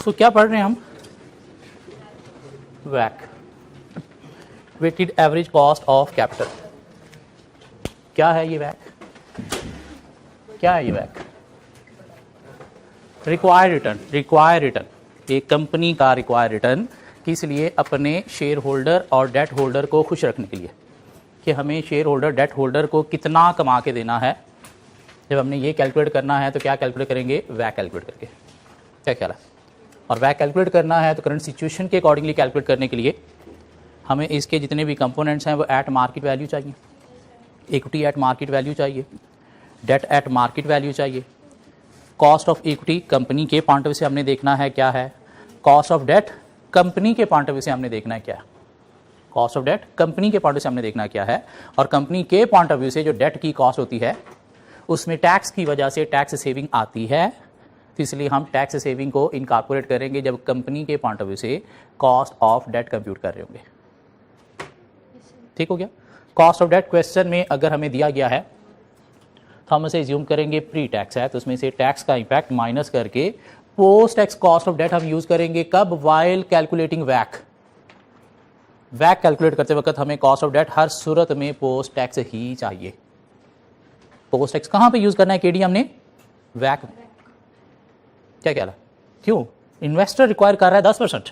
तो क्या पढ़ रहे हैं हम? वैक, weighted average cost of capital. क्या है ये वैक? क्या है ये वैक? Required return. रिक्वायर्ड रिटर्न एक कंपनी का रिक्वायर्ड रिटर्न किस लिए? अपने शेयर होल्डर और डेट होल्डर को खुश रखने के लिए, कि हमें शेयर होल्डर डेट होल्डर को कितना कमा के देना है। जब हमने ये कैलकुलेट करना है तो क्या कैलकुलेट करेंगे? वैक कैलकुलेट करके। क्या ख्याल है? और वैक कैलकुलेट करना है तो करंट सिचुएशन के अकॉर्डिंगली कैलकुलेट करने के लिए हमें इसके जितने भी कंपोनेंट्स हैं वो एट मार्केट वैल्यू चाहिए। इक्विटी एट मार्केट वैल्यू चाहिए, डेट एट मार्केट वैल्यू चाहिए। कॉस्ट ऑफ इक्विटी कंपनी के पॉइंट ऑफ व्यू से हमने देखना है क्या है, कॉस्ट ऑफ डेट कंपनी के पॉइंट ऑफ व्यू से हमने देखना है क्या है, कॉस्ट ऑफ डेट कंपनी के पॉइंट ऑफ व्यू से हमने देखना क्या है। और कंपनी के पॉइंट ऑफ व्यू से जो डेट की कॉस्ट होती है उसमें टैक्स की वजह से टैक्स सेविंग आती है, तो इसलिए हम टैक्स सेविंग को इनकॉर्पोरेट करेंगे जब कंपनी के पॉइंट ऑफ व्यू से कॉस्ट ऑफ डेट कंप्यूट कर रहे होंगे। ठीक हो गया? कॉस्ट ऑफ डेट क्वेश्चन में अगर हमें दिया गया है तो हम उसे ज्यूम करेंगे प्री टैक्स है, तो उसमें से टैक्स का इंपैक्ट माइनस करके post tax cost of debt हम यूज करेंगे। कब? वाइल कैलकुलेटिंग वैक। वैक कैलकुलेट करते वक्त हमें कॉस्ट ऑफ डेट हर सूरत में पोस्ट टैक्स ही चाहिए। पोस्ट टैक्स कहां पे यूज करना है? केडी हमने वैक। क्या कहला? क्यों? इन्वेस्टर रिक्वायर कर रहा है 10%,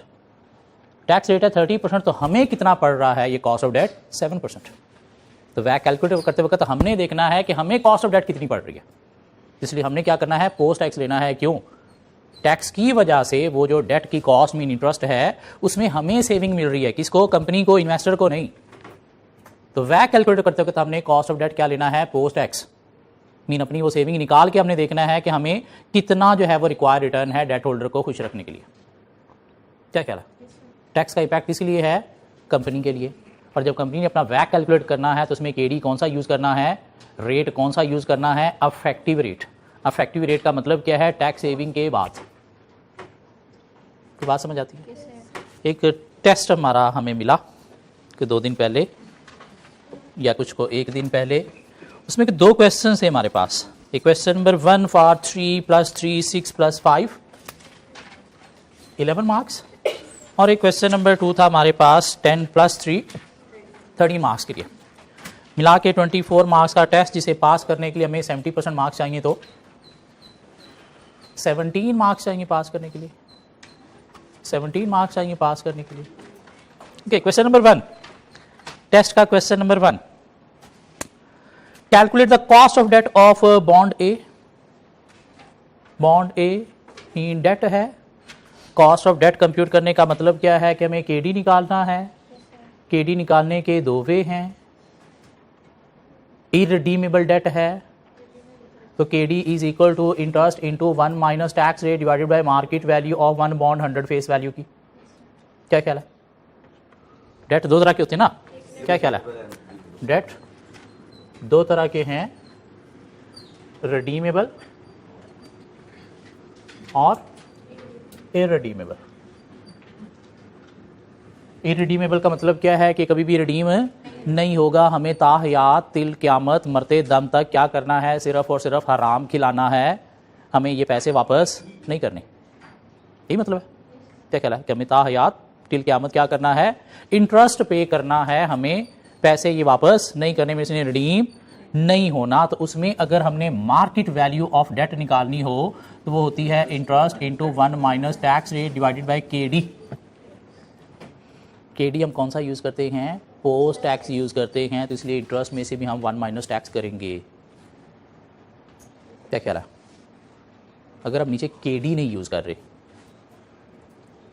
टैक्स रेट है 30%, तो हमें कितना पड़ रहा है ये कॉस्ट ऑफ डेट? 7%। तो वैक कैलकुलेट करते वक्त हमने देखना है कि हमें कॉस्ट ऑफ डेट कितनी पड़ रही है, इसलिए हमने क्या करना है? पोस्ट टैक्स लेना है। क्यों? टैक्स की वजह से वो जो डेट की कॉस्ट मीन इंटरेस्ट है उसमें हमें सेविंग मिल रही है। किसको? कंपनी को, इन्वेस्टर को नहीं। तो वैक कैलकुलेट करते वक्त हमने कॉस्ट ऑफ डेट क्या लेना है? पोस्ट टैक्स मीन अपनी वो सेविंग निकाल के हमने देखना है कि हमें कितना जो है वो रिक्वायर्ड रिटर्न है डेट होल्डर को खुश रखने के लिए। क्या ख्याल है? टैक्स का इम्पैक्ट किस लिए है? कंपनी के लिए। और जब कंपनी ने अपना वैक कैलकुलेट करना है तो उसमें केडी कौन सा यूज करना है? रेट कौन सा यूज करना है? Affective rate. अफेक्टिव रेट का मतलब क्या है? टैक्स सेविंग के बाद। तो बात समझ आती है? एक टेस्ट हमारा हमें मिला कि 2 दिन पहले या कुछ को 1 दिन पहले, उसमें 2 क्वेश्चन है हमारे पास। एक क्वेश्चन नंबर 1 फॉर 3 + 3 6 + 5 11 मार्क्स, और एक क्वेश्चन नंबर 2 था हमारे पास 10 + 3 30 मार्क्स के लिए। मिला के 24 मार्क्स का टेस्ट, जिसे पास करने के लिए हमें 70% मार्क्स चाहिए, तो 17 मार्क्स चाहिए पास करने के लिए। 17 मार्क्स चाहिए पास करने के लिए। ओके, क्वेश्चन नंबर 1, टेस्ट का question number 1, calculate the cost of debt of bond A. Bond A in debt है। कॉस्ट ऑफ डेट कंप्यूट करने का मतलब क्या है कि हमें केडी निकालना है। केडी निकालने के 2 वे हैं। इरडीमेबल डेट है तो KD is equal to interest into 1 minus tax rate divided by market value of 1 bond 100 face value की। क्या ख्याल है? डेट 2 तरह के होते हैं ना? क्या ख्याल है? डेट 2 तरह के हैं, रिडीमेबल और इरडीमेबल। इरडीमेबल का मतलब क्या है कि कभी भी रिडीम नहीं होगा। हमें ताहयात तिल क़यामत मरते दम तक क्या करना है? सिर्फ और सिर्फ हराम खिलाना है, हमें ये पैसे वापस नहीं करने। यही मतलब है। क्या कहला है कि हमें ताहयात तिल क़यामत क्या करना है? इंटरेस्ट पे करना है, हमें पैसे ये वापस नहीं करने में, इसने रिडीम नहीं होना। तो उसमें अगर हमने मार्केट वैल्यू ऑफ डेट निकालनी हो तो वो होती है interest into 1 minus tax rate divided bye KD. KD हम कौन सा यूज करते हैं? पोस्ट टैक्स यूज करते हैं, तो इसलिए इंटरेस्ट में से भी हम 1 माइनस टैक्स करेंगे। क्या कह रहा? अगर हम नीचे केडी नहीं यूज कर रहे,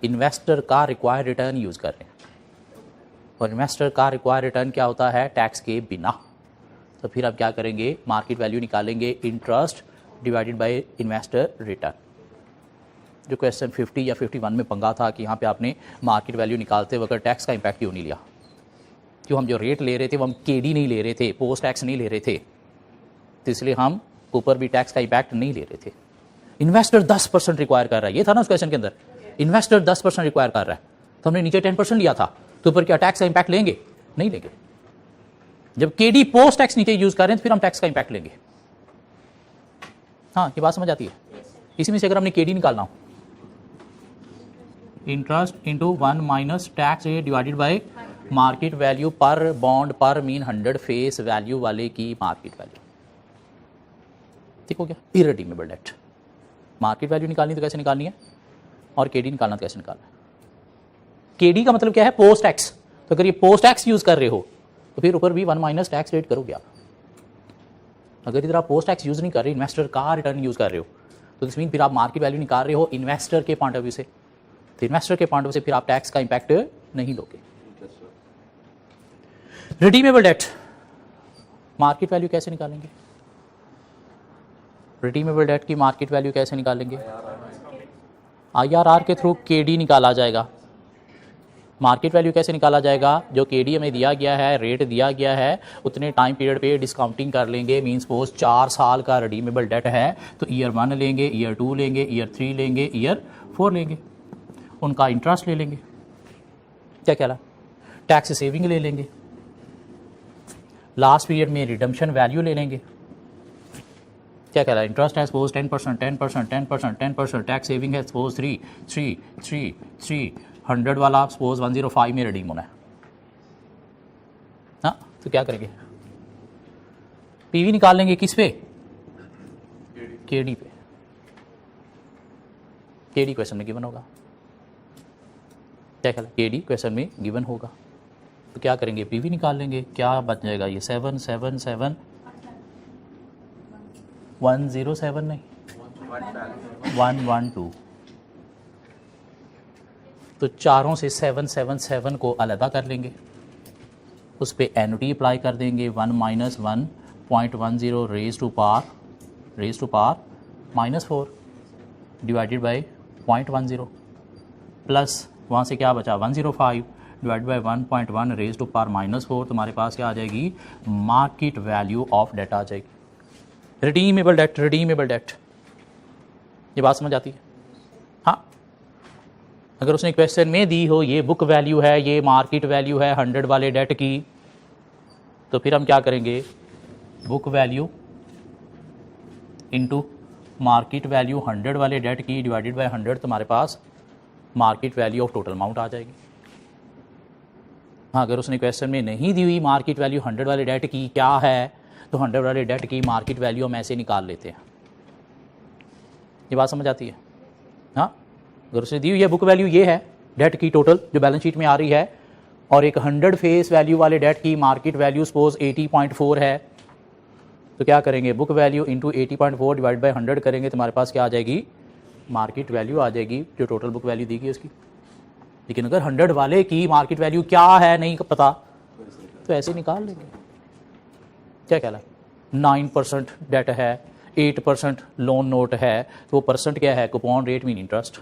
इन्वेस्टर का रिक्वायर्ड रिटर्न यूज कर रहे हैं, और इन्वेस्टर का रिक्वायर्ड रिटर्न क्या होता है? टैक्स के बिना। तो फिर आप क्या करेंगे? मार्केट वैल्यू निकालेंगे, interest divided by investor return. जो क्वेश्चन 50 या 51 में पंगा था कि यहाँ पे आपने मार्केट वैल्यू निकालते वक्त टैक्स का इम्पैक्ट क्यों नहीं लिया? क्यों? हम जो रेट ले रहे थे वो हम केडी नहीं ले रहे थे, पोस्ट टैक्स नहीं ले रहे थे, तो इसलिए हम ऊपर भी टैक्स का इम्पैक्ट नहीं ले रहे थे। इन्वेस्टर 10% रिक्वायर कर रहा है, ये था ना उस क्वेश्चन के अंदर, इन्वेस्टर 10% रिक्वायर कर रहा है, तो हमने नीचे 10% लिया था, तो ऊपर क्या टैक्स का इम्पैक्ट लेंगे? नहीं लेंगे। जब केडी पोस्ट टैक्स नीचे यूज कर रहे हैं तो फिर हम टैक्स का इम्पैक्ट लेंगे। हाँ, ये बात समझ आती है। इसी में से अगर हमने केडी निकालना हो, interest into 1 minus tax rate divided by market value पर बॉन्ड पर मीन 100 फेस वैल्यू वाले की मार्केट वैल्यू, ठीक हो गया। इररिडीमेबल डेट, मार्केट वैल्यू निकालनी तो कैसे निकालनी है, और केडी निकालना तो कैसे निकालना है। केडी का मतलब क्या है, पोस्ट टैक्स। तो अगर ये पोस्ट टैक्स यूज कर रहे हो तो फिर ऊपर भी 1 माइनस टैक्स रेट करोगे आप। अगर इधर आप पोस्ट टैक्स यूज नहीं कर रहे, इन्वेस्टर का रिटर्न यूज कर रहे हो, तो दिस मीन फिर आप मार्केट वैल्यू निकाल रहे हो इन्वेस्टर के पॉइंट ऑफ व्यू से, तो इन्वेस्टर के पॉइंट ऑफ व्यू से फिर आप टैक्स का इंपैक्ट नहीं लोगे। रिडीमेबल डेट, मार्केट वैल्यू कैसे निकालेंगे, रिडीमेबल डेट की मार्केट वैल्यू कैसे निकालेंगे, IRR के थ्रू केडी निकाला जाएगा। मार्केट वैल्यू कैसे निकाला जाएगा, जो केडी हमें दिया गया है, रेट दिया गया है, उतने टाइम पीरियड पे डिस्काउंटिंग कर लेंगे। मीन सपोज 4 साल का रिडीमेबल डेट है तो ईयर 1 लेंगे, ईयर 2 लेंगे, ईयर 3 लेंगे, ईयर 4 लेंगे, उनका इंटरेस्ट ले लेंगे, क्या कहला, टैक्स सेविंग ले लेंगे, लास्ट पीरियड में रिडम्पशन वैल्यू ले लेंगे, क्या कहला, इंटरेस्ट है सपोज 10%, 10%, 10%, 10%, टैक्स सेविंग है सपोज 3 100 वाला सपोज 105 में रिडीम होना है। हाँ, तो क्या करेंगे, पीवी निकाल लेंगे, किस पे, केडी पे। केडी क्वेश्चन में गिवन होगा, क्या कहला, केडी क्वेश्चन में गिवन होगा। तो क्या करेंगे, पीवी निकाल लेंगे, क्या बच जाएगा, ये 7 7 7 107 नहीं 112, तो चारों से 777 को अलग कर लेंगे, उस पर एनुटी अप्लाई कर देंगे, 1 minus 1.10 raise to power -4 divided by 0.10 plus वहाँ से क्या बचा 105 divided by 1.1 raise to power -4, तुम्हारे पास क्या आ जाएगी, मार्केट वैल्यू ऑफ डेट आ जाएगी। रिडीमेबल डेट, ये बात समझ आती है। हाँ, अगर उसने क्वेश्चन में दी हो ये बुक वैल्यू है, ये मार्केट वैल्यू है 100 वाले डेट की, तो फिर हम क्या करेंगे, book value into market value 100 वाले डेट की डिवाइडेड बाय 100, तुम्हारे पास market value of total amount आ जाएगी। हाँ, अगर उसने क्वेश्चन में नहीं दी हुई मार्केट वैल्यू 100 वाले डेट की क्या है, तो 100 वाले डेट की मार्केट वैल्यू हम ऐसे निकाल लेते हैं। ये बात समझ आती है। हाँ, अगर उसने दी हुई है बुक वैल्यू ये है डेट की टोटल जो बैलेंस शीट में आ रही है, और एक 100 फेस वैल्यू वाले डेट की मार्केट वैल्यू सपोज 80.4 है, तो क्या करेंगे, book value into 80.4 divide by 100 करेंगे, तुम्हारे पास क्या आ जाएगी, मार्केट वैल्यू आ जाएगी जो टोटल बुक वैल्यू दी गई उसकी। लेकिन अगर 100 वाले की मार्केट वैल्यू क्या है नहीं पता, तो ऐसे निकाल लेंगे। क्या कहला, 9% डेट है, 8% लोन नोट है, तो वो परसेंट क्या है, कूपन रेट मीन इंटरेस्ट।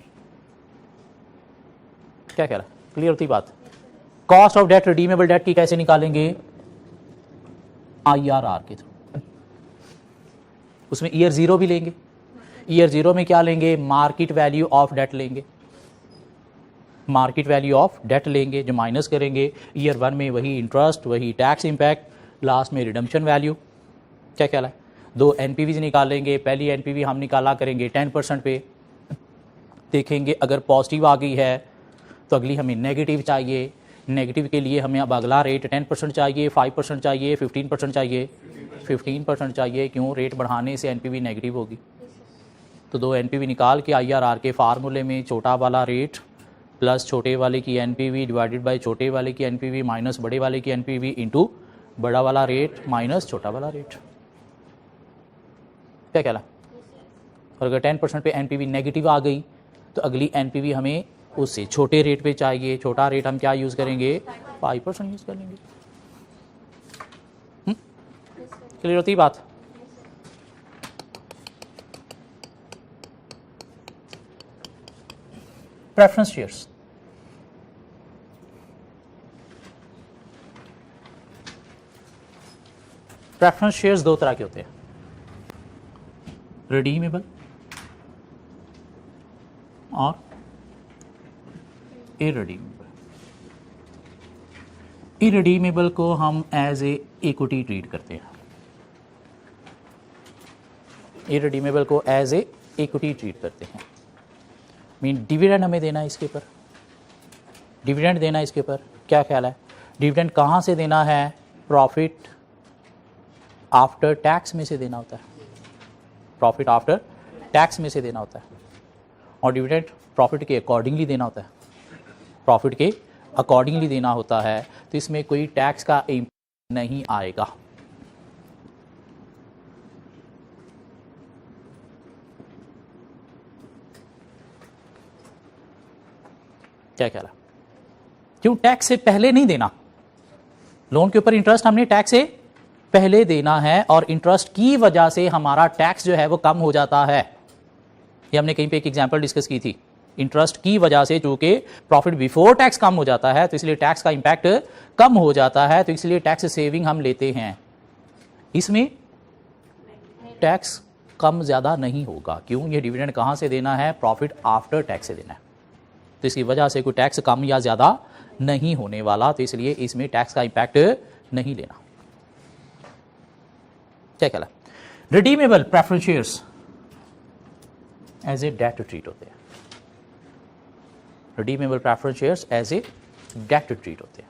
क्या कह रहा, क्लियर होती बात। Cost of debt redeemable debt की कैसे निकालेंगे, IRR के थ्रू, उसमें ईयर 0 भी लेंगे, ईयर 0 में क्या लेंगे, मार्केट वैल्यू ऑफ डेट लेंगे, मार्केट वैल्यू ऑफ डेट लेंगे जो माइनस करेंगे, ईयर 1 में वही इंटरेस्ट, वही टैक्स इंपैक्ट, लास्ट में रिडम्पशन वैल्यू। क्या कहला है, 2 NPVs निकालेंगे, पहली NPV हम निकाला करेंगे 10% पे, देखेंगे अगर पॉजिटिव आ गई है तो अगली हमें नेगेटिव चाहिए, नेगेटिव के लिए हमें अब अगला रेट 10% चाहिए, 5% चाहिए, 15% चाहिए, 15% चाहिए, क्यों, रेट बढ़ाने से NPV नेगेटिव होगी। तो 2 NPV निकाल के IRR के फार्मूले में छोटा वाला रेट प्लस छोटे वाले की NPV डिवाइडेड बाय छोटे वाले की NPV माइनस बड़े वाले की NPV इंटू बड़ा वाला रेट माइनस छोटा वाला रेट। क्या कहला, और अगर 10% पे NPV नेगेटिव आ गई तो अगली NPV हमें उससे छोटे रेट पे चाहिए, छोटा रेट हम क्या यूज़ करेंगे, 5% यूज़ कर लेंगे। क्लियर होती बात। प्रेफरेंस शेयर्स, प्रेफरेंस शेयर्स 2 तरह के होते हैं, रिडीमेबल और इररिडीमेबल। इररिडीमेबल को हम एज ए इक्विटी ट्रीट करते हैं। इररिडीमेबल को एज ए इक्विटी ट्रीट करते हैं। मीन डिविडेंड हमें देना है इसके ऊपर, डिविडेंड देना है इसके ऊपर। क्या ख्याल है, डिविडेंड कहाँ से देना है? प्रॉफिट आफ्टर टैक्स में से देना होता है, प्रॉफिट आफ्टर टैक्स में से देना होता है। और डिविडेंड प्रॉफिट के अकॉर्डिंगली देना होता है, प्रॉफिट के अकॉर्डिंगली देना होता है। तो इसमें कोई टैक्स का इम्पैक्ट नहीं आएगा। क्या ख्याल है? क्यों टैक्स से पहले नहीं देना? लोन के ऊपर इंटरेस्ट हमने टैक्स से पहले देना है और इंटरेस्ट की वजह से हमारा टैक्स जो है वो कम हो जाता है। ये हमने कहीं पे एक एग्जांपल डिस्कस की थी। इंटरेस्ट की वजह से चूंकि प्रॉफिट बिफोर टैक्स कम हो जाता है तो इसलिए टैक्स का इंपैक्ट कम हो जाता है, तो इसलिए टैक्स सेविंग हम लेते हैं। इसमें टैक्स कम ज्यादा नहीं होगा। क्यों? ये डिविडेंड कहां से देना है? प्रॉफिट आफ्टर टैक्स से देना है। तो इसकी वजह से कोई टैक्स कम या ज्यादा नहीं होने वाला, तो इसलिए इसमें टैक्स का इंपैक्ट नहीं लेना। क्या कहला? Redeemable preference shares as a debt treat होते हैं। Redeemable preference shares as a debt treat होते हैं।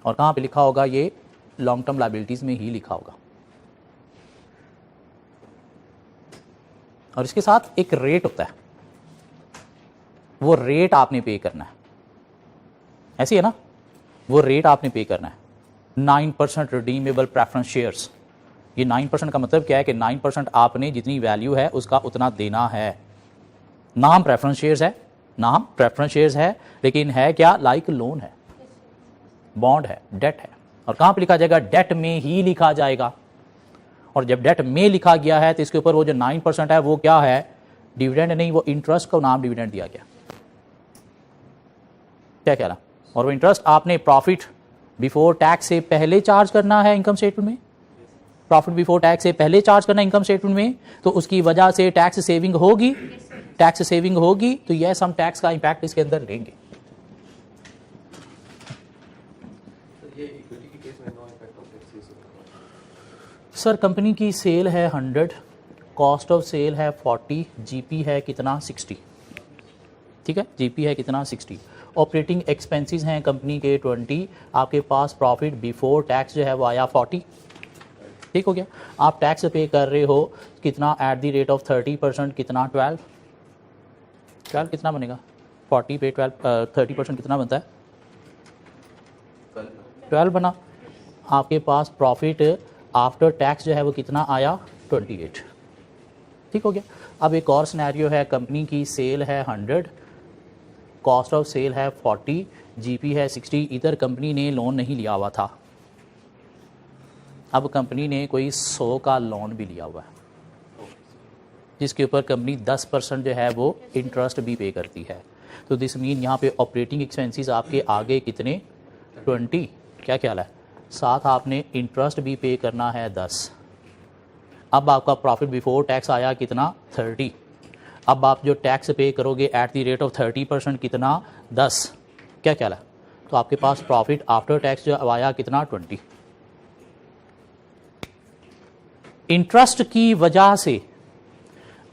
और कहां पे लिखा होगा? ये लॉन्ग टर्म लायबिलिटीज में ही लिखा होगा। और इसके साथ एक रेट होता है, वो रेट आपने पे करना है। ऐसी है ना, वो रेट आपने पे करना है। 9% रिडीमेबल प्रेफरेंस शेयर्स। ये 9% का मतलब क्या है कि 9% आपने जितनी वैल्यू है उसका उतना देना है। नाम प्रेफरेंस शेयर्स है, नाम प्रेफरेंस शेयर्स है, लेकिन है क्या? लाइक लोन है, बॉन्ड है, डेट है। और कहां पे लिखा जाएगा? डेट में ही लिखा जाएगा। और जब डेट में लिखा गया है तो इसके ऊपर वो जो 9% है वो क्या है? डिविडेंड नहीं, वो इंटरेस्ट को नाम डिविडेंड दिया गया। क्या कह रहा? और वो इंटरेस्ट आपने प्रॉफिट बिफोर टैक्स से पहले चार्ज करना है इनकम स्टेटमेंट में। प्रॉफिट बिफोर टैक्स से पहले चार्ज करना इनकम स्टेटमेंट में, तो उसकी वजह से टैक्स सेविंग होगी। टैक्स सेविंग होगी तो यस, हम टैक्स का इंपैक्ट इसके अंदर लेंगे। सर कंपनी की सेल है 100, कॉस्ट ऑफ सेल है 40, जीपी है कितना? 60। ठीक है, जीपी है कितना? 60। ऑपरेटिंग एक्सपेंसेस हैं कंपनी के 20, आपके पास प्रॉफिट बिफोर टैक्स जो है वो आया 40। ठीक हो गया। आप टैक्स पे कर रहे हो कितना? एट द रेट ऑफ 30%, कितना? 12 कितना बनेगा? 40 पे 12 30% कितना बनता है? 12 बना। आपके पास प्रॉफिट आफ्टर टैक्स जो है वो कितना आया? 28। ठीक हो गया। अब एक और सिनेरियो है, कंपनी की सेल है 100, कॉस्ट ऑफ सेल है 40, जीपी है 60। इधर कंपनी ने लोन नहीं लिया हुआ था, अब कंपनी ने कोई 100 का लोन भी लिया हुआ है जिसके ऊपर कंपनी 10% जो है वो इंटरेस्ट भी पे करती है। तो दिस मीन यहाँ पे ऑपरेटिंग एक्सपेंसेस आपके आगे कितने? 20। क्या ख्याल है? साथ आपने इंटरेस्ट भी पे करना है 10। अब आपका प्रॉफिट बिफोर टैक्स आया कितना? 30। अब आप जो टैक्स पे करोगे एट द रेट ऑफ 30% कितना? 10। क्या ख्याल है? तो आपके पास प्रॉफिट आफ्टर टैक्स जो आया कितना? 20। इंटरेस्ट की वजह से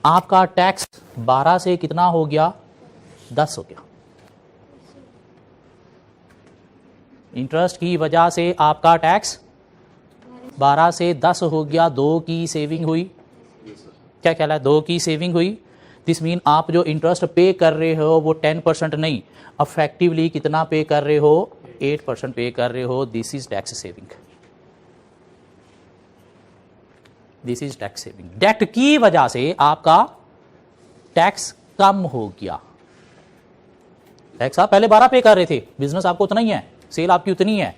आपका टैक्स 12 से कितना हो गया? 10 हो गया। इंटरेस्ट की वजह से आपका टैक्स 12 से 10 हो गया। 2 की सेविंग हुई। क्या ख्याल है? 2 की सेविंग हुई। दिस मीन आप जो इंटरेस्ट पे कर रहे हो वो 10% नहीं, अफेक्टिवली कितना पे कर रहे हो? 8% पे कर रहे हो। This is tax saving. This is tax saving. Debt की वजह से आपका टैक्स कम हो गया। टैक्स आप पहले 12 पे कर रहे थे, बिजनेस आपको उतना ही है, सेल आपकी उतनी है।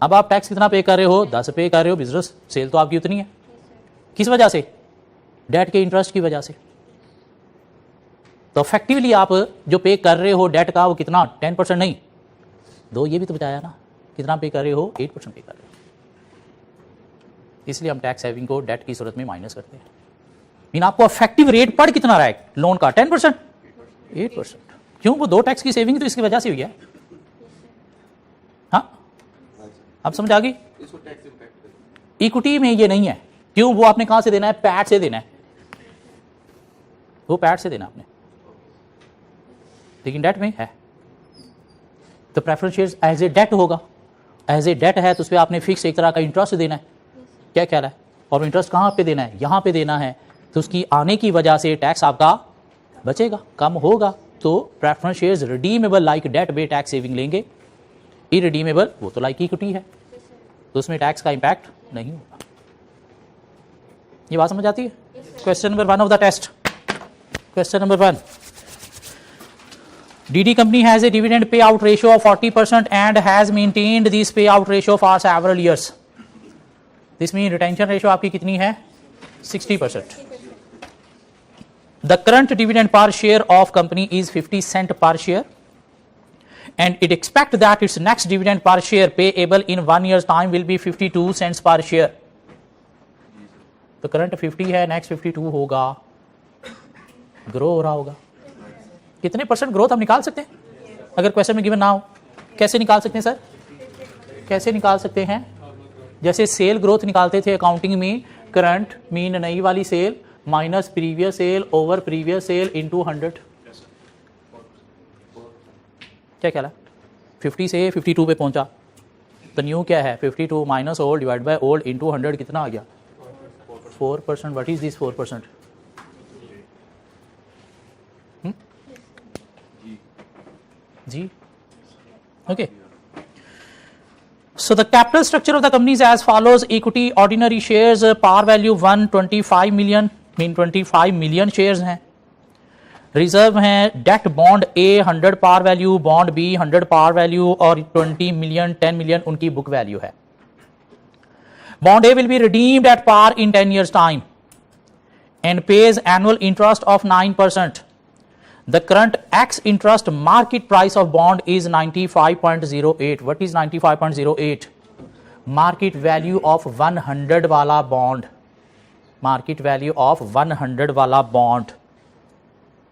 अब आप टैक्स कितना पे कर रहे हो? 10 पे कर रहे हो। बिजनेस सेल तो आपकी उतनी है। किस वजह से? डेट के इंटरेस्ट की वजह से। तो इफेक्टिवली आप जो पे कर रहे हो डेट का वो कितना? 10% नहीं, 2 ये भी तो बताया ना, कितना पे कर रहे हो? 8% पे कर रहे हो। इसलिए हम टैक्स सेविंग को डेट की सूरत में माइनस करते हैं। मीन आपको इफेक्टिव रेट पड़ कितना रहा है लोन का? 10%, 8%। क्यों? वो 2 टैक्स की सेविंग तो इसकी वजह से हुई है। हाँ, अब समझ आ गई? इक्विटी में ये नहीं है। क्यों? क्यों? वो आपने कहां से देना है? पैट से देना है, वो पैट से देना आपने, लेकिन डेट में है तो preference shares as a debt होगा। एज ए डेट है तो उस पर आपने फिक्स एक तरह का इंटरेस्ट देना है। क्या ख्याल है? और इंटरेस्ट कहाँ पे देना है? यहाँ पे देना है। तो उसकी आने की वजह से टैक्स आपका बचेगा, कम होगा। तो preference shares redeemable like debt बे टैक्स सेविंग लेंगे, इरिडीमेबल वो तो लाइक इक्विटी है, तो उसमें टैक्स का इंपैक्ट नहीं होगा। ये बात समझ आती है? Question number 1 of the test. Question number 1, DD company has a dividend payout ratio of 40% and has maintained this payout ratio for several years. This means retention ratio आपकी कितनी है? 60%. The current dividend per share of company is 50 cent per share and it expects that its next dividend per share payable in 1 year's time will be 52 cents per share. तो current 50 है, next 52 होगा, grow हो रहा होगा। कितने percent growth हम निकाल सकते हैं अगर क्वेश्चन में गिवन ना हो? कैसे निकाल सकते हैं सर? कैसे निकाल सकते हैं? जैसे सेल ग्रोथ निकालते थे अकाउंटिंग में, करंट मीन नई वाली sale minus previous sale over previous sale into 100। क्या ख्याल है? 50 से 52 पे पहुंचा तो न्यू क्या है? 52 minus old divide by old into 100 कितना आ गया? 4%। What is this 4%? जी okay. So the capital structure of the company is as follows: equity ordinary shares par value 125 million, mean 25 million shares हैं। रिजर्व हैं debt bond A 100 par value, bond B 100 par value और 20 million 10 million उनकी book value है। Bond A will be redeemed at par in 10 years time and pays annual interest of 9%. The current X interest market price of bond is 95.08. What is 95.08? Market value of 100 वाला bond. Market value of 100 वाला bond.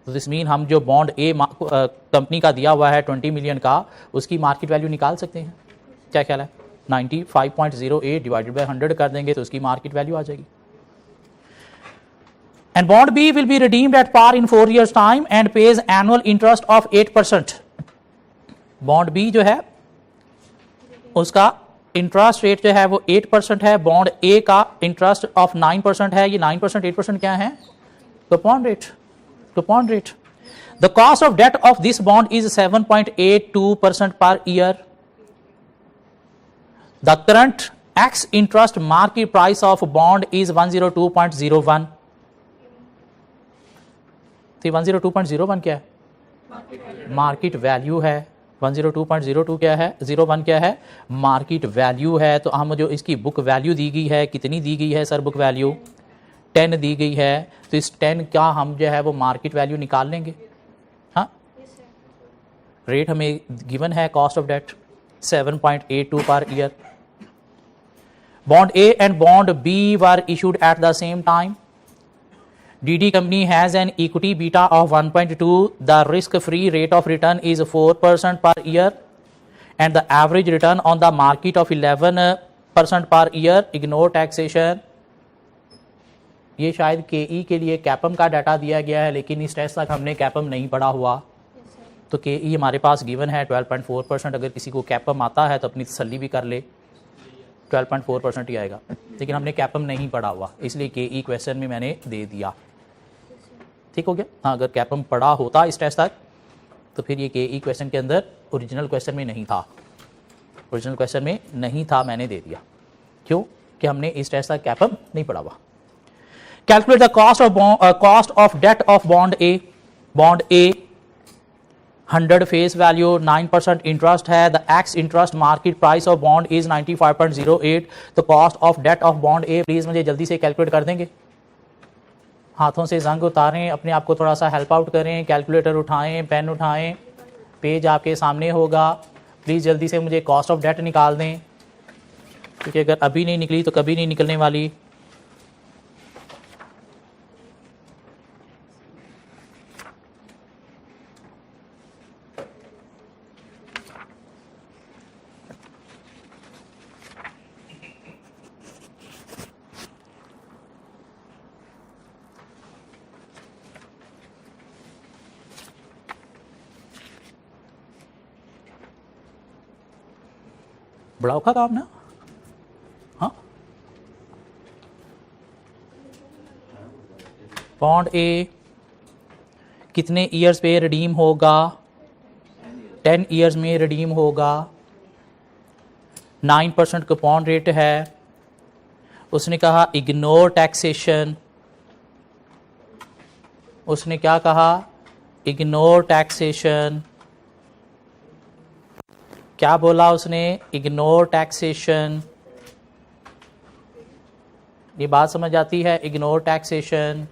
तो this mean हम जो bond ए company का दिया हुआ है 20 million का, उसकी मार्केट वैल्यू निकाल सकते हैं। क्या ख्याल है? 95.08 डिवाइडेड बाय 100 कर देंगे तो उसकी मार्केट वैल्यू आ जाएगी। And bond B will be redeemed at par in 4 years time and pays annual interest of 8%. Bond B जो है उसका इंटरेस्ट रेट जो है वो 8% है, बॉन्ड A का इंटरेस्ट ऑफ 9% है। ये 9% 8% क्या है? Coupon rate. Coupon rate. The cost of debt of this bond is 7.82% per year. The current X interest market price of bond is 102.01. तो 102.01 क्या है? मार्केट वैल्यू है। 102.02 क्या है? 01 क्या है? मार्केट वैल्यू है। तो हम जो इसकी बुक वैल्यू दी गई है, कितनी दी गई है सर? बुक वैल्यू 10 दी गई है। तो इस 10 का हम जो है वो मार्केट वैल्यू निकाल लेंगे। हाँ, रेट हमें गिवन है cost of debt 7.82 per year. Bond A and bond B were issued at the same time. DD company has an equity beta of 1.2. The risk-free rate of return is 4% per year, and the average return on the market of 11% per year. Ignore taxation. ये शायद KE के लिए कैपम का data दिया गया है, लेकिन इस टेस्ट तक हमने कैपम नहीं पढ़ा हुआ। तो KE हमारे पास गिवन है 12.4%। अगर किसी को कैपम आता है तो अपनी तसल्ली भी कर ले, 12.4% ही आएगा, लेकिन हमने कैपम नहीं पढ़ा हुआ, इसलिए KE क्वेश्चन में मैंने दे दिया। ठीक हो गया? हाँ, अगर कैपम पढ़ा होता इस टेस्ट तक तो फिर ये KE क्वेश्चन के अंदर ओरिजिनल क्वेश्चन में नहीं था। ओरिजिनल क्वेश्चन में नहीं था, मैंने दे दिया। क्यों? कि हमने इस टेस्ट तक कैपम नहीं पढ़ा हुआ। Calculate the cost of debt of bond A। Bond A 100 face value, 9% interest है। The ex interest market price of bond is 95.08। The cost of debt of bond A please मुझे जल्दी से कैलकुलेट कर देंगे। हाथों से जंग उतारें, अपने आप को थोड़ा सा हेल्प आउट करें, कैलकुलेटर उठाएं, पेन उठाएं, पेज आपके सामने होगा। प्लीज़ जल्दी से मुझे कॉस्ट ऑफ डेट निकाल दें, क्योंकि अगर अभी नहीं निकली तो कभी नहीं निकलने वाली। बड़ा औखा काम ना। हाँ, बॉन्ड ए कितने ईयर्स पे रिडीम होगा? 10 ईयर्स में रिडीम होगा। 9% कूपन रेट है। उसने कहा इग्नोर टैक्सेशन। उसने क्या कहा? Ignore taxation. क्या बोला उसने? Ignore taxation. ये बात समझ आती है? Ignore taxation.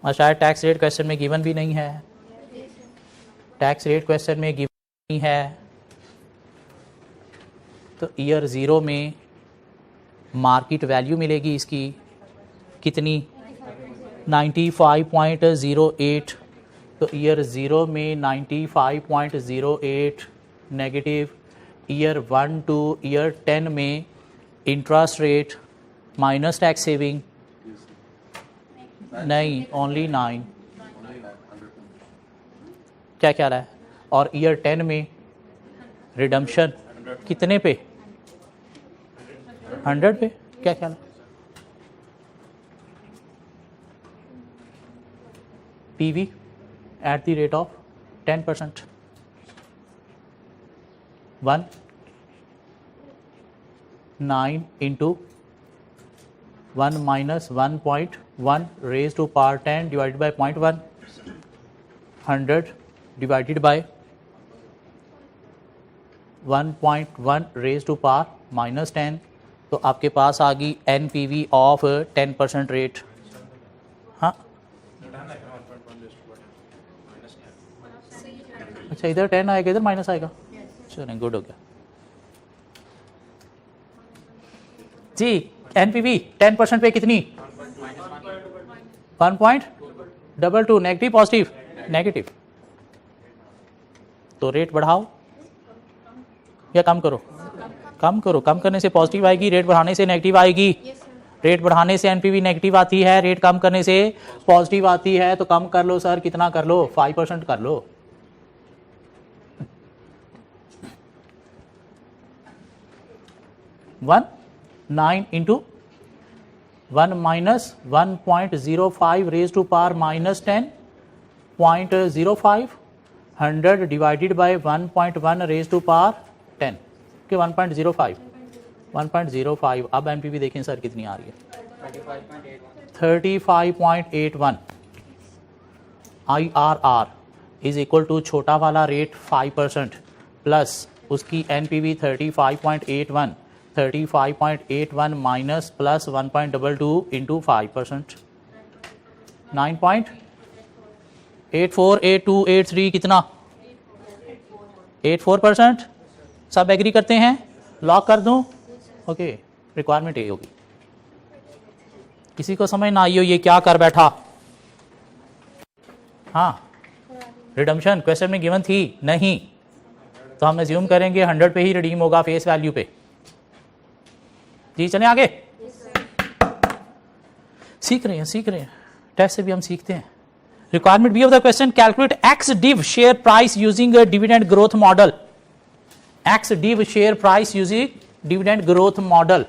और शायद टैक्स रेट क्वेश्चन में गिवन भी नहीं है। टैक्स रेट क्वेश्चन में गिवन नहीं है। तो ईयर 0 में मार्केट वैल्यू मिलेगी इसकी कितनी? 95.08। तो ईयर 0 में 95.08 नेगेटिव। ईयर 1 टू ईयर 10 में interest rate minus tax saving नहीं, ओनली 9। क्या कह रहा है? और ईयर 10 में रिडम्पशन कितने पे? 100 पे। क्या ख्याल है? PV at the rate of 10%। 9 into 1 minus 1.1 raised to power 10 divided by 0.1, 100 divided by 1.1 raised to power minus 10। तो आपके पास आ गई NPV ऑफ 10% रेट। हाँ, अच्छा, इधर 10 आएगा, इधर माइनस आएगा। चलो, गुड हो गया जी। NPV 10% पे कितनी? 1.22। Negative positive? नेगेटिव। तो रेट बढ़ाओ या कम करो? कम करो। कम करने से पॉजिटिव आएगी, रेट बढ़ाने से नेगेटिव आएगी। रेट बढ़ाने से NPV नेगेटिव आती है, रेट कम करने से पॉजिटिव आती है। तो कम कर लो सर, कितना कर लो? 5% कर लो। One 9 into 1 minus 1.05 raised to power minus 10.05, 100 divided by 1.1 raised to power 10 के 1.05। अब NPV देखें सर कितनी आ रही है? 35.81। IRR इज इक्वल टू छोटा वाला रेट 5% प्लस उसकी NPV 35.81। 35.81 minus plus 1.22 into 5%। 9.848283 कितना? 84%। सब एग्री करते हैं? लॉक कर दूं? ओके, रिक्वायरमेंट ये होगी। किसी को समझ ना आई हो ये क्या कर बैठा? हाँ, रिडम्पशन क्वेश्चन में गिवन थी नहीं, तो हम एज्यूम करेंगे 100 पे ही रिडीम होगा फेस वैल्यू पे। जी चलें आगे। सीख रहे हैं, टेस्ट से भी हम सीखते हैं। Requirement B of the question, calculate ex div share price using dividend growth model. Ex div share price using dividend growth model.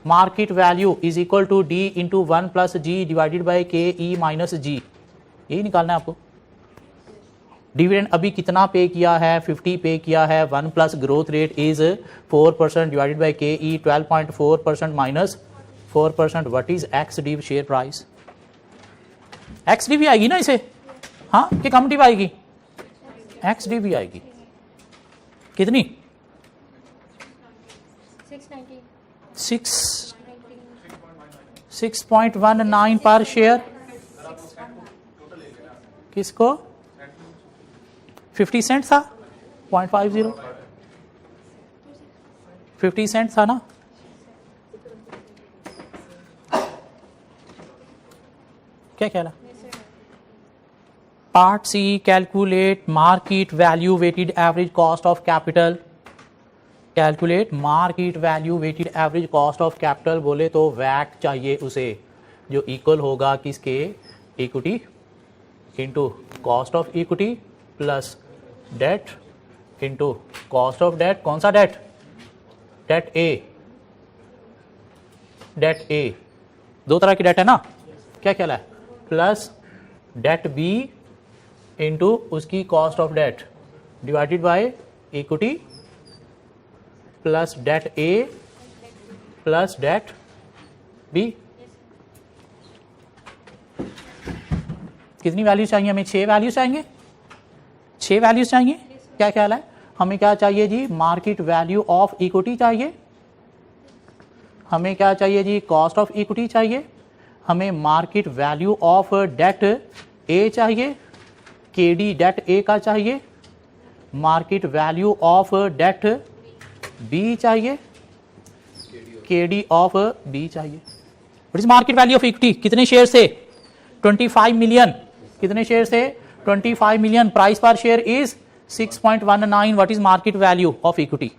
Market value is equal to D into 1 plus G divided by K E minus जी। यही निकालना है आपको। Dividend अभी कितना पे किया है? 50 पे किया है। 1 plus growth rate is 4% divided by K E 12.4% minus 4%। What is x div share price? X D भी आएगी ना इसे? हाँ, कि कम डिव आएगी? एक्स डी भी आएगी। कितनी? 6.19 पर शेयर। किसको? 50 सेंट था। 0.50 50 सेंट था ना। क्या ख्याल है? Part C, calculate market value weighted average cost of capital. Calculate market value weighted average cost of capital बोले तो वैक चाहिए उसे, जो इक्वल होगा किसके? Equity into cost of equity plus debt into cost of debt, कौन सा debt, debt A, debt A, दो तरह की डेट है ना, क्या कहला है, प्लस डेट बी इंटू उसकी cost of debt divided by equity plus debt A plus debt B. कितनी वैल्यूज चाहिए हमें, 6 वैल्यूज चाहिए, 6 वैल्यूज चाहिए। क्या ख्याल है, हमें क्या चाहिए जी, मार्केट वैल्यू ऑफ इक्विटी चाहिए, हमें क्या चाहिए जी, कॉस्ट ऑफ इक्विटी चाहिए, हमें market value of debt A चाहिए, केडी डेट ए का चाहिए, market value of debt B चाहिए, केडी ऑफ बी चाहिए। What is market value of equity, कितने शेयर से, 25 मिलियन, कितने शेयर से, 25 million, price per share is 6.19, what is market value of equity,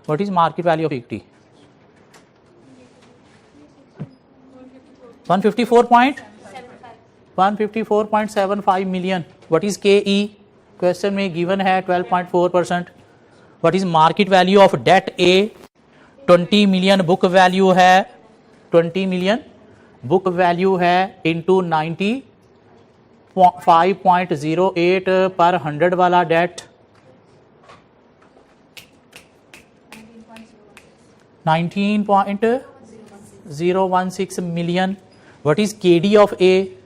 what is market value of equity, 154.75 million, what is K E, question में given है 12.4%, what is market value of debt A, 20 million book value है, 20 million book value है into 95.08 पर 100 वाला debt, 19.016 million, what is KD of A,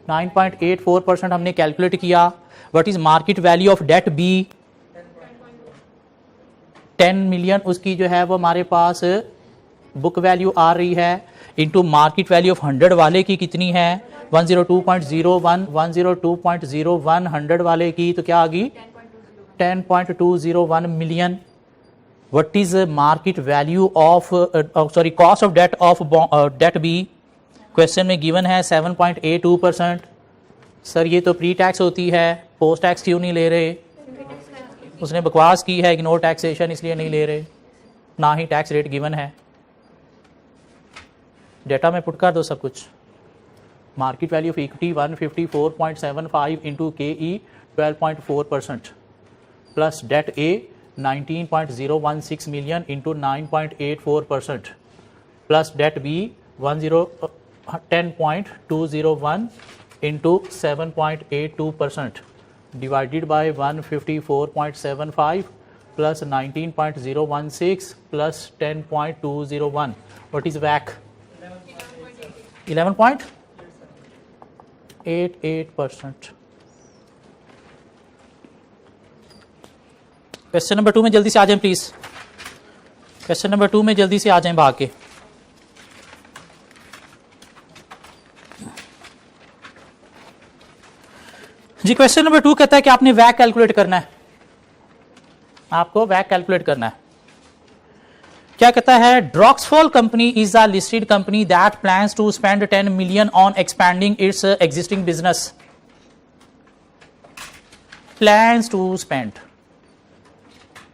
9.84% हमने calculate किया, what is market value of debt B, 10 million उसकी जो है वो हमारे पास बुक वैल्यू आ रही है, इंटू मार्केट वैल्यू ऑफ 100 वाले की कितनी है, 102.01, 102.01 100 वाले की तो क्या आ गई, 10.201 million. What is market value of sorry cost of debt of debt B, question में गिवन है 7.82%। सर ये तो प्री टैक्स होती है, पोस्ट टैक्स क्यों नहीं ले रहे, उसने बकवास की है, इग्नोर टैक्सेशन इसलिए नहीं ले रहे, ना ही टैक्स रेट गिवन है, डेटा में पुट कर दो सब कुछ। Market value of equity 154.75 into K E 12.4% plus debt A 19.016 million into 9.84% plus debt B 10.201 into 7.82% divided by 154.75 plus 19.016 plus 10.201. What is WACC? 11.88%. Question number 2 में जल्दी से आ जाएं प्लीज, क्वेश्चन नंबर 2 में जल्दी से आ जाएं भाग के। जी क्वेश्चन नंबर 2 कहता है कि आपने वैक कैलकुलेट करना है, आपको वैक कैलकुलेट करना है। क्या कहता है, Droxfol company is a listed company that plans to spend 10 million on expanding its existing business, plans to spend,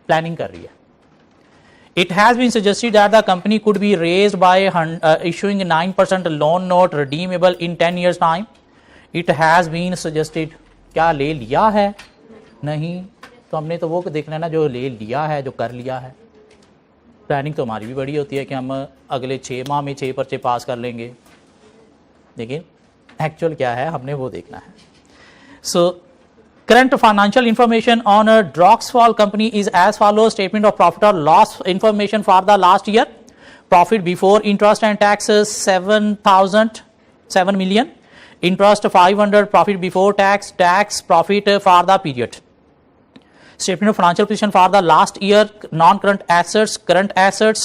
planning कर रही है। It has been suggested that the company could be raised by issuing 9% loan note redeemable in 10 years time. It has been suggested, क्या ले लिया है? नहीं, तो हमने तो वो देखना है ना जो ले लिया है, जो कर लिया है। प्लानिंग तो हमारी भी बड़ी होती है कि हम अगले 6 माह में 6 पर्चे पास कर लेंगे, लेकिन एक्चुअल क्या है हमने वो देखना है। सो current financial information on a Droxfall company is as follows. Statement of profit or loss information for the last year. Profit before interest and taxes 7 million. Interest 500. Profit before tax. Tax profit for the period. Statement of financial position for the last year. Non-current assets, current assets.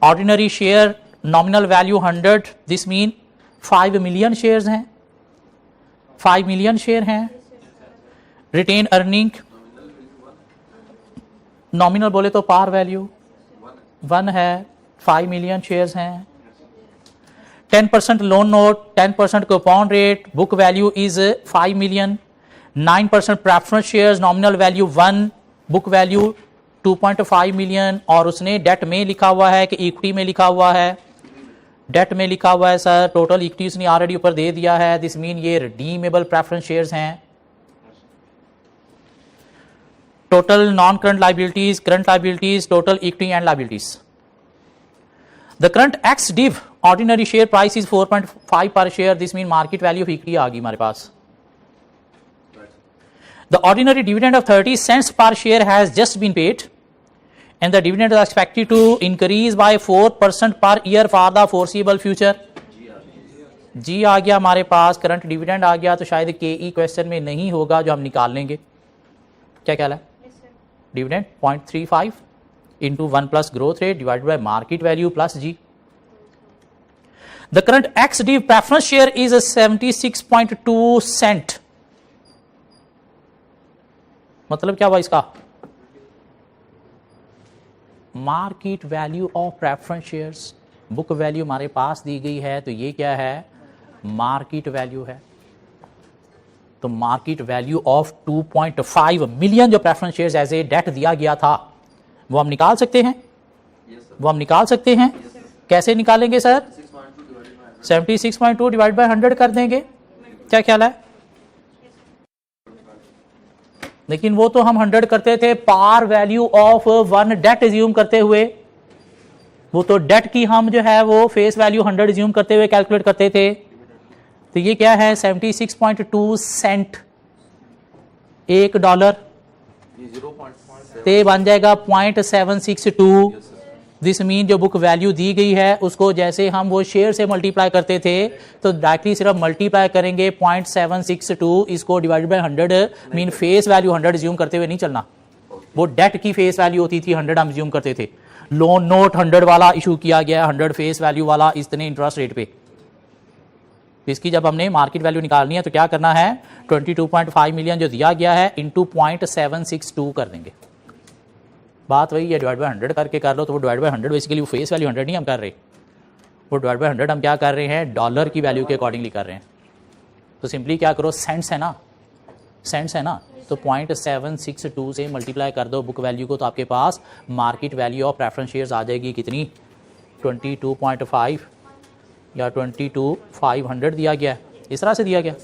Ordinary share nominal value 100. This mean 5 million shares हैं, 5 million share हैं। Retain earning nominal बोले तो par value 1 है, 5 million shares हैं। 10% loan note, 10% coupon rate, book value is 5 million. 9% preference shares, nominal value 1, book value 2.5 million. और उसने date में लिखा हुआ है कि इक्विटी में लिखा हुआ है, डेट में लिखा हुआ है सर, टोटल इक्विटी उसने ऑलरेडी ऊपर दे दिया है। दिस मीन ये रिडीमेबल प्रेफरेंस शेयर्स हैं, total non-current liabilities, current liabilities, total equity and liabilities. The current ex-div ordinary share price is 4.5 per share. This means market value of equity आ गई हमारे पास. The ordinary dividend of 30 cents per share has just been paid, and the dividend is expected to increase by 4% per year for the foreseeable future. जी आ गया हमारे पास, current dividend आ गया, तो शायद के E question में नहीं होगा, जो हम निकाल लेंगे. क्या कहला है? Dividend 0.35 into 1 plus growth rate divided by market value plus G. The current ex div preference share is 76.2 cent. मतलब क्या हुआ इसका? Market value of preference shares. Book value हमारे पास दी गई है, तो ये क्या है? मार्केट वैल्यू है. तो मार्केट वैल्यू ऑफ 2.5 मिलियन जो preference shares as a debt दिया गया था, वो हम निकाल सकते हैं. वो हम निकाल सकते हैं. कैसे निकालेंगे सर? 76.2 डिवाइड बाय 100 कर देंगे. क्या ख्याल है? लेकिन वो तो हम 100 करते थे par value of one debt assume करते हुए. वो तो डेट की हम जो है वो फेस वैल्यू 100 एज्यूम करते हुए कैलकुलेट करते थे. तो ये क्या है? 76.2 सेंट $1 ते बन जाएगा 0.762. दिस मीन जो बुक वैल्यू दी गई है उसको जैसे हम वो शेयर से मल्टीप्लाई करते थे, तो डायरेक्टली सिर्फ मल्टीप्लाई करेंगे 0.762 इसको divided by 100. Mean face value 100 assume करते हुए नहीं चलना. वो डेट की फेस वैल्यू होती थी 100 हम एज्यूम करते थे. लोन नोट 100 वाला इशू किया गया, 100 फेस वैल्यू वाला, इतने इंटरेस्ट रेट पे. इसकी जब हमने मार्केट वैल्यू निकालनी है तो क्या करना है? 22.5 मिलियन जो दिया गया है इंटू 0.762 कर देंगे. बात वही है, डिवाइड बाय 100 करके कर लो. तो वो डिवाइड बाय 100 बेसिकली वो फेस वैल्यू 100 नहीं हम कर रहे, वो डिवाइड बाय 100 हम क्या कर रहे हैं? डॉलर की वैल्यू के अकॉर्डिंगली कर रहे हैं. तो सिंपली क्या करो, सेंट्स है ना, सेंट्स है ना, तो 0.762 से मल्टीप्लाई कर दो बुक वैल्यू को, तो आपके पास market value of preference shares आ जाएगी कितनी? 22.5 या 22,500 दिया गया. इस तरह से दिया गया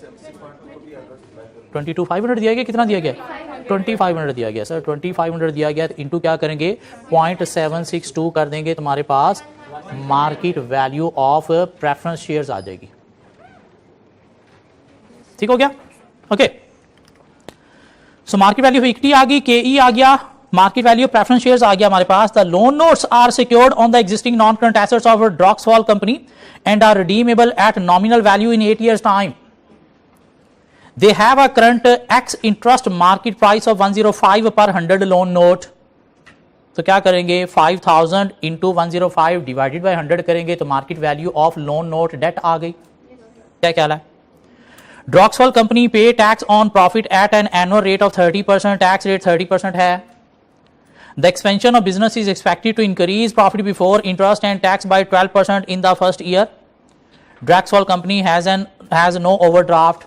22,500 दिया गया. कितना दिया गया? 2500 दिया गया सर. 2500 दिया गया, तो इंटू क्या करेंगे? 0.762 कर देंगे. तुम्हारे पास market value of preference shares आ जाएगी. ठीक हो गया? Okay. So market value of equity आ गई, के ई आ गया, market value of preference shares आ गया हमारे पास. The loan notes are secured on the existing non current assets of Droxfol company and are redeemable at nominal value in 8 years time. They have a current X interest market price of 105 per 100 loan note. तो क्या करेंगे? 5000 into 105 divided by 100 करेंगे, तो market value of loan note debt आ गई. क्या ख्याल है? Droxfall company pay tax on profit at an annual rate of 30%. Tax rate 30% है. The expansion of business is expected to increase profit before interest and tax by 12% in the first year. Droxfall company has no overdraft.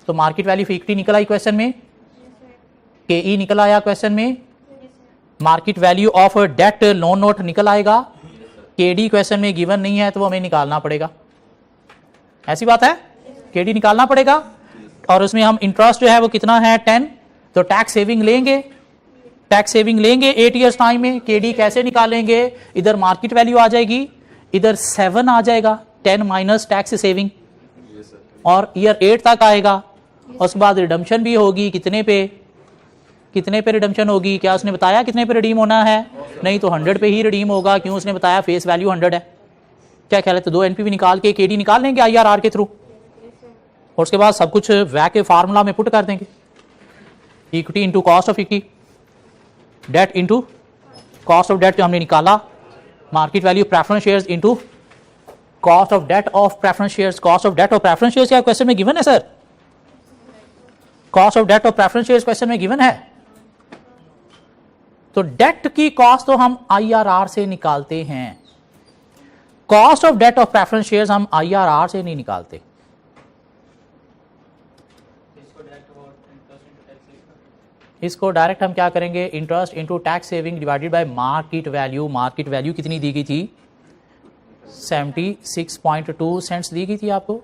तो market value equity निकल आई question में, के ई निकल आया question में, market value of debt loan note निकल आएगा. के डी क्वेश्चन में गिवन नहीं है, तो वो हमें निकालना पड़ेगा. ऐसी बात है, के डी निकालना पड़ेगा. और उसमें हम इंटरेस्ट जो है वो कितना है? 10. तो टैक्स सेविंग लेंगे, टैक्स सेविंग लेंगे 8 ईयर्स टाइम में. केडी कैसे निकालेंगे? इधर मार्केट वैल्यू आ जाएगी, इधर 7 आ जाएगा, 10 माइनस टैक्स सेविंग, और ईयर 8 तक आएगा. उसके बाद रिडम्पशन भी होगी. कितने पे? कितने पे रिडम्पशन होगी? क्या उसने बताया कितने पे रिडीम होना है? नहीं, तो 100 पे ही रिडीम होगा. क्यों? उसने बताया फेस वैल्यू 100 है. क्या ख्याल है? तो 2 एनपीवी निकाल के केडी निकाल लेंगे आईआरआर के थ्रू, और उसके बाद सब कुछ वैक के फार्मूला में पुट कर देंगे. Equity into cost of equity, debt into cost of debt जो हमने निकाला, market value preference shares into cost of debt of preference shares. Cost of debt of preference shares क्या क्वेश्चन में गिवन है sir? Cost of debt of preference shares question में given है. तो date की कॉस्ट तो हम आईआरआर से निकालते हैं, cost of debt of preference shares हम आईआरआर से नहीं निकालते. इसको डायरेक्ट हम क्या करेंगे? Interest into tax saving divided by market value. Market value कितनी दी गई थी? 76.2 सेंट्स दी गई थी आपको.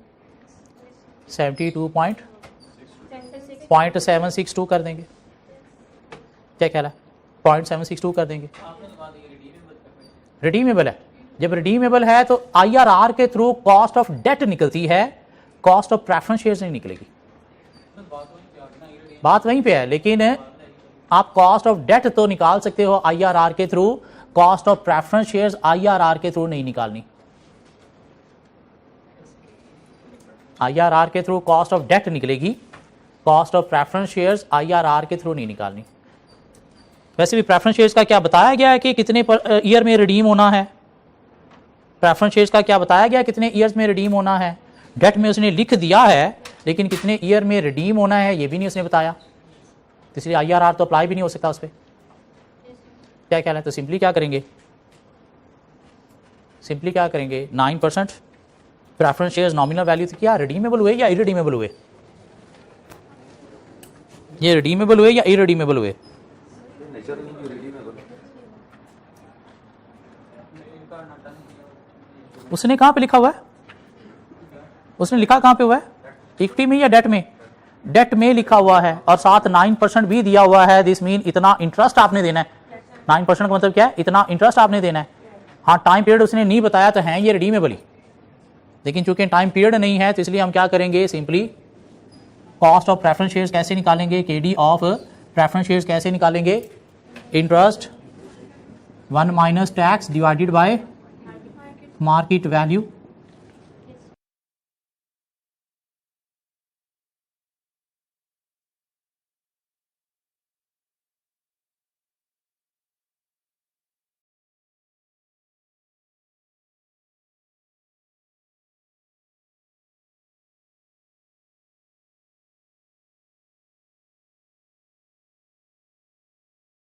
72.762 कर देंगे. क्या ख्याल है? 0.762 कर देंगे। रिडीमेबल है, जब रिडीमेबल है तो IRR के थ्रू कॉस्ट ऑफ डेट निकलती है, कॉस्ट ऑफ प्रेफरेंस शेयर्स नहीं निकलेगी। बात वहीं पे है, लेकिन आप कॉस्ट ऑफ डेट तो निकाल सकते हो IRR के through, cost of preference shares IRR के थ्रू नहीं निकालनी। IRR के थ्रू कॉस्ट ऑफ डेट निकलेगी, cost of preference shares IRR के थ्रू नहीं निकालनी। वैसे भी प्रेफरेंस शेयर्स का क्या बताया गया है कि कितने ईयर में रिडीम होना है? प्रेफरेंस शेयर्स का क्या बताया गया कितने ईयर्स में रिडीम होना है? डेट में उसने लिख दिया है, लेकिन कितने ईयर में रिडीम होना है ये भी नहीं उसने बताया, इसलिए IRR तो अप्लाई भी नहीं हो सकता उस पर। क्या ख्याल है? तो सिंपली क्या करेंगे, 9% प्रेफरेंस शेयर्स नॉमिनल वैल्यू तो क्या रिडीमेबल हुए या इरिडीमेबल हुए? ये रिडीमेबल हुए या इरिडीमेबल हुए? उसने कहां पे लिखा हुआ है? उसने लिखा कहां पे हुआ है? इक्विटी में या डेट में? डेट में लिखा हुआ है और साथ 9% भी दिया हुआ है। दिस मीन इतना इंटरेस्ट आपने देना है। 9% का मतलब क्या है? इतना इंटरेस्ट आपने देना है। हाँ, टाइम पीरियड उसने नहीं बताया तो है ये रिडीमेबल ही, लेकिन चूंकि टाइम पीरियड नहीं है तो इसलिए हम क्या करेंगे, simply cost of preference shares कैसे निकालेंगे, KD ऑफ प्रेफरेंस शेयर्स कैसे निकालेंगे? Interest 1 minus tax divided by market value